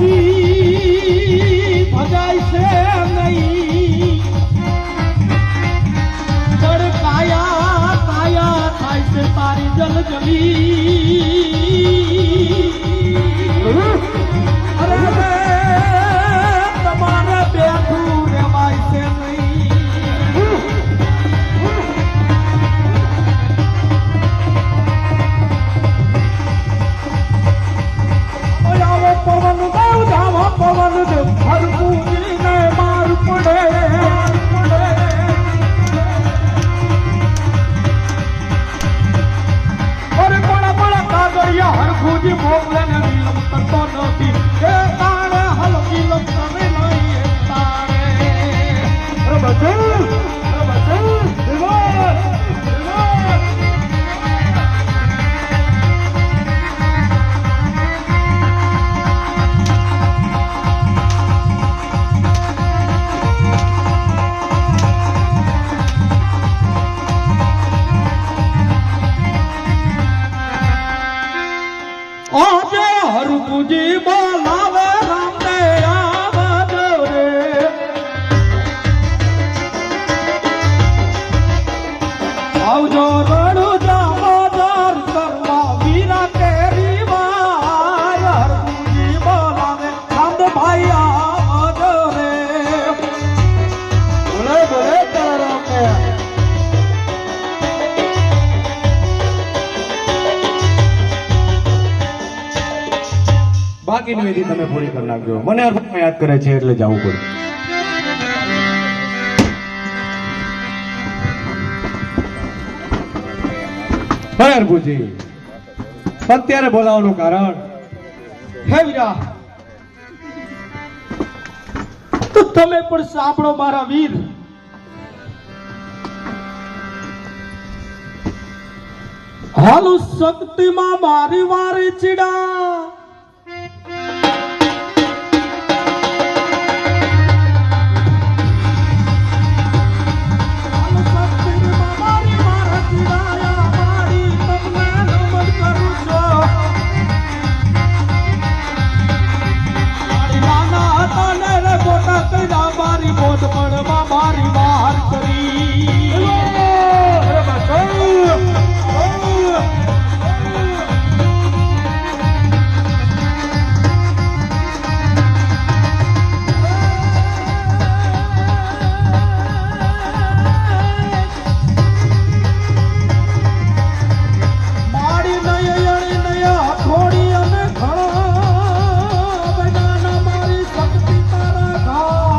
પછી ભગાય છે નહીં જળ કાયા કાયા થાય છે તારી જલજલી અરે તમારે બેઠું રેવાય છે પવન દેવ ધાવા પવન દેવ હરકુજી ને માર પડે અરે બડા બડા કાગળિયા હરકુજી મોકલે ને વિલંબ કરતો નથી એ તારે હલ વિલંબ તમે નહીં તારે હરકુજી બોલાવે રામને આવજો રે આવજો રડું જામોદર કરવા વીરા કેરી વાય હરકુજી બોલાવે રામભાઈ આવજો રે બોલે બોલે તારા બાકીની વિધિ તમે પૂરી કરી નાખજો મને અર્થમાં યાદ કરે છે એટલે જવું પડે હરભુજી અત્યારે બોલાવવાનું કારણ હે વીરા તો તમે પણ સાંભળો મારા વીર હાલો શક્તિમાં મારી વારી ચીડા મારી બોધ પડવા મારી બહાર કરી મારી નયણી નયા થોડી અને ઘણા બધાના મારી શક્તિ તારા ઘા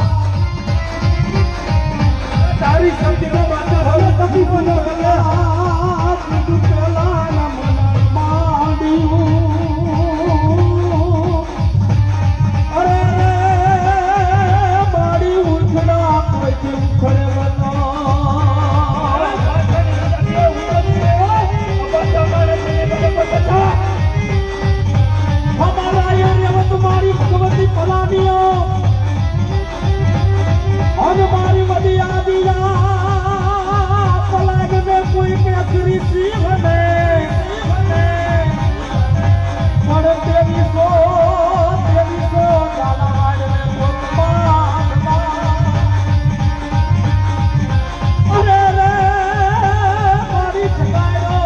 તારી શક્તિનો માતા હવે કભી બનો ગયા તું પેલા ના મન માંડ્યું અરે મારી ઉઠના કોઈ થી ઉખડે હમારા એરિયા તમારી ભગવતી પલાનીઓ અને મારી બધી આદિયા પલાગ ને કોઈ કેસરી સિંહ ને પણ તેવી સો ડાલાવાડ ને પોતમાં અરે રે મારી છકાયો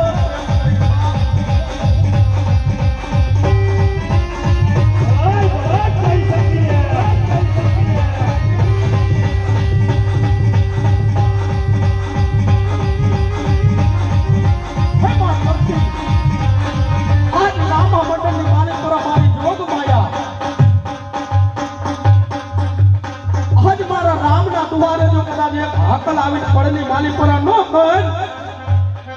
હાકલ આવીને પડેલી માલી પર ન કર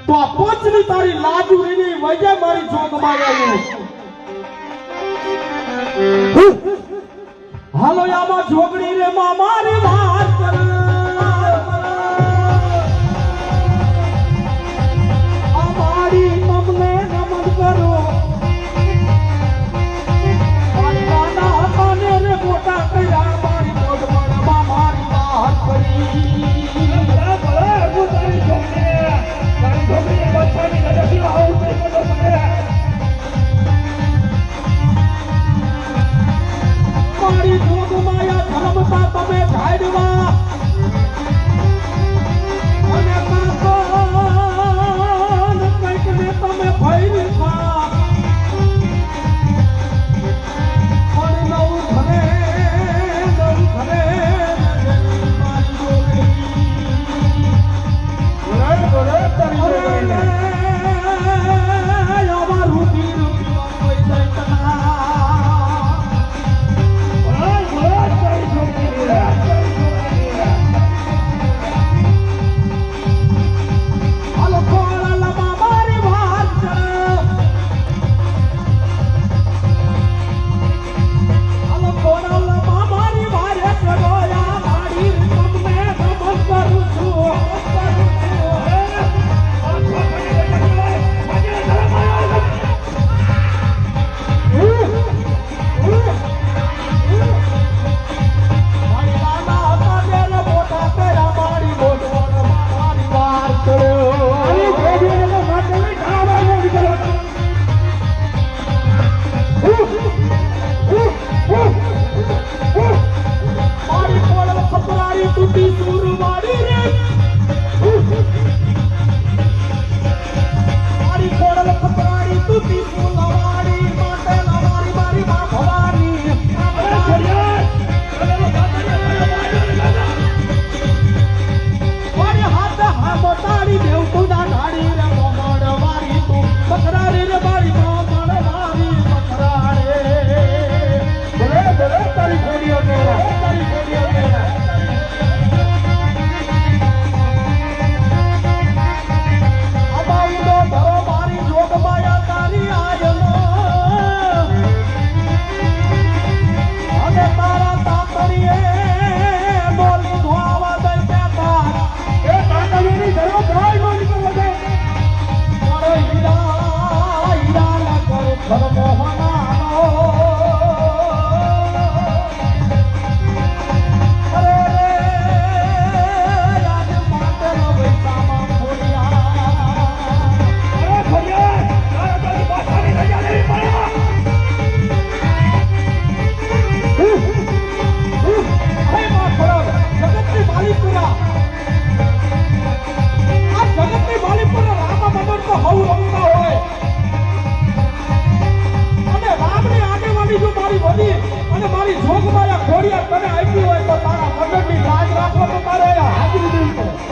તો આ પોચની તારી લાજુરીની વજે મારી જોગ માર્યા હાલો આમાં જોગણી રે માં મારી વાત કર આ મારી તમને નમન કરો મારી નાના હતાને રે મોટા કર્યા મારી જોગ મળવા મારી વાત કરી મારી જોગમાયા ખોડિયાર તને આપી હોય તો તારા મદદની લાજ રાખો તો તારે હાજરી દેવી પડે.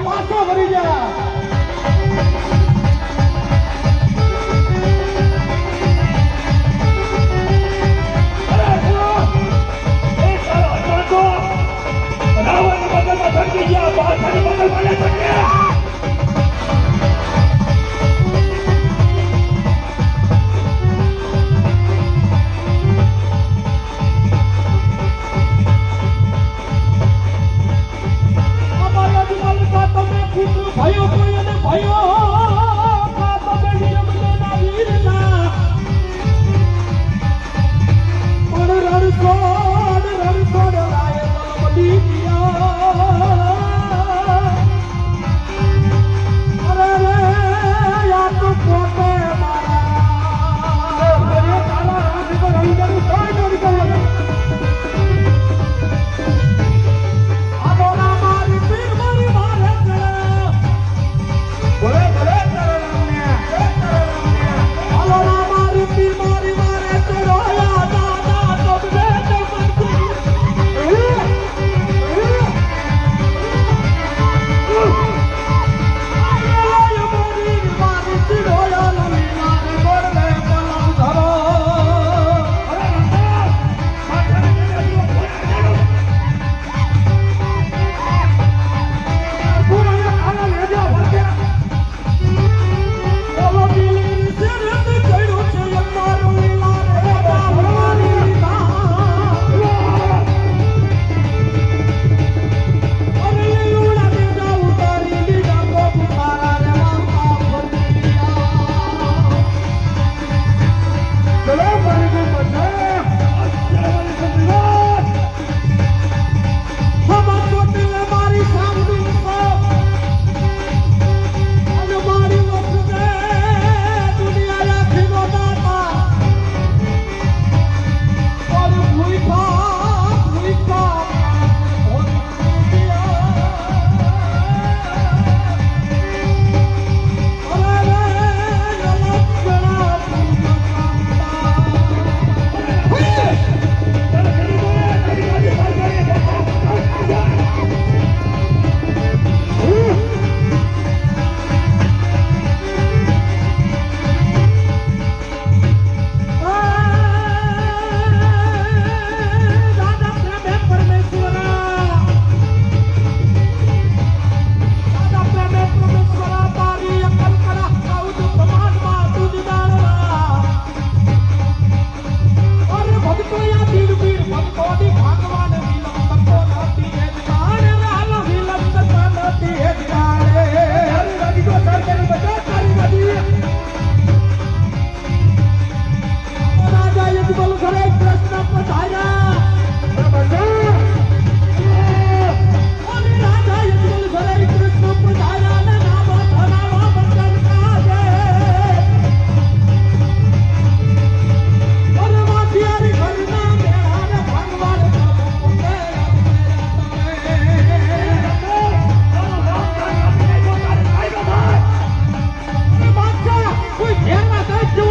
પાછો વળી જા.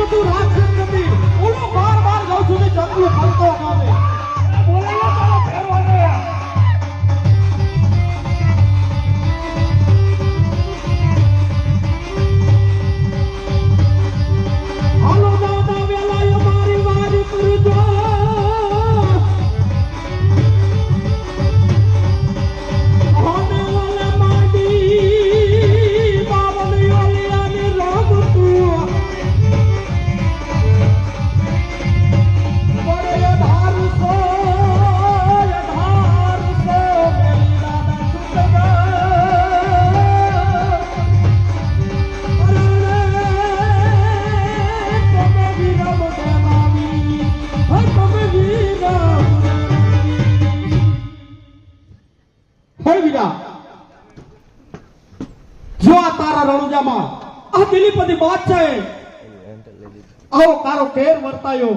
જો તું રાક્ષસ નથી હું બાર જાઉં છું ને જંગલું ફરતો ગામે બોલાયો તારો ફેરવાનો હાલો દાદા વેલાયો મારી વારી કરજો હોને વાલે માડી બાવલી વાલિયાની રામ તું બરે ધાર સો મેરી દાદા સુતગા જો આ તારા રણુજામાં આ દિલીપતિ બાદશાહે આવો તારો કેર વર્તાયો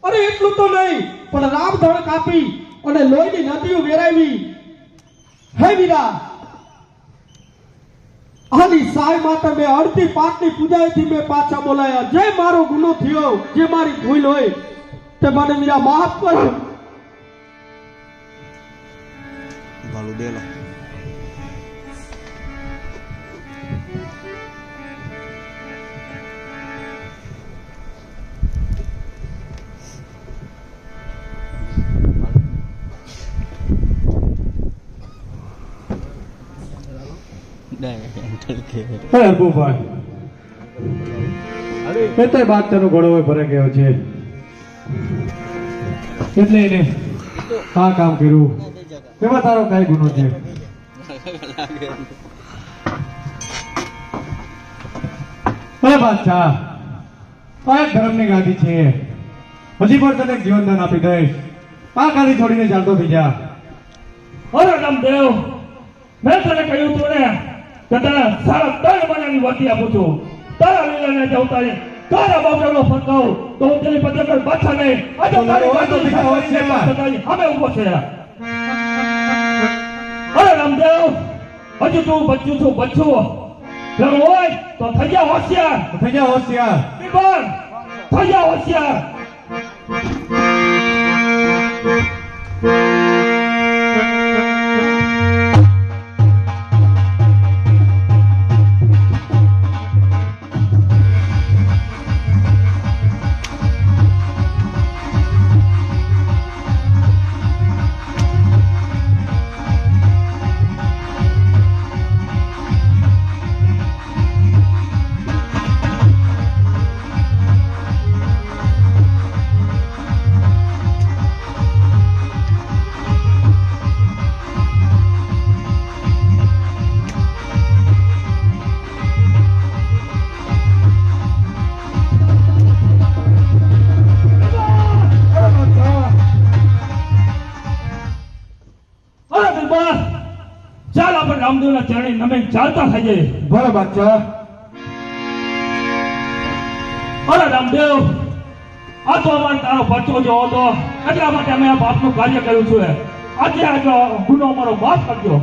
અરે એટલું તો નહીં પણ રામધણ કાપી અને લોહીની નદીઓ વેરાવી હે વીરા આની સાય માટે મેં અડધી પાટની પૂજાએથી મેં પાછા બોલાયા જે મારો ગુનો થયો જે મારી ભૂલ હોય તે મને વીરા માફ કરો ભાલુ દેલો અરે અરબુભાઈ એટલે બાદશાહનો ઘોડો હોય ભરે ગયો છે એટલે એને આ કામ કર્યું એમાં તારો કઈ ગુનો છે અરે બાદશાહ આ એક ધર્મની ગાદી છે હજી પણ તને જીવનદાન આપી દઈશ આ ગાદી છોડીને ચાલતો થઈ જા અરે રામદેવ મેં તને કહ્યું તું ને કે તને સારા 3 મહિનાની વર્તી આપું છું તારા લીલાને જવતારી તારા બાપડાનો ફરકાવ તો હું તેની પત્રકાર બાછા નહીં આજે તારી વાતો શીખાવવાની અમે ઊભો છે અરે રામદેવ હજુ તું બચ્ચું છું બચ્ચું લગ હોય તો થઈ જા હોશિયાર થઈ જા હોશિયાર બીબર થઈ જા હોશિયાર ચાલ આપણે રામદેવના ચરણે નમે ચાલતા થઈ જઈએ ભલે બાદશાહ અરે રામદેવ આ તો અમારો તારો બચ્ચો જેવો હતો એટલા માટે અમે આ બાપનું કાર્ય કર્યું છે આજે આ ગુનો અમારો માફ કરજો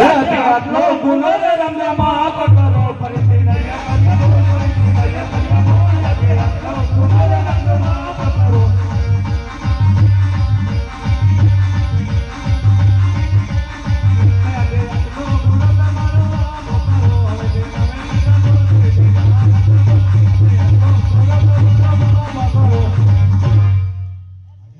આટલો ગુનો રે રામદેવ માફ કરો ફરીથી નહીં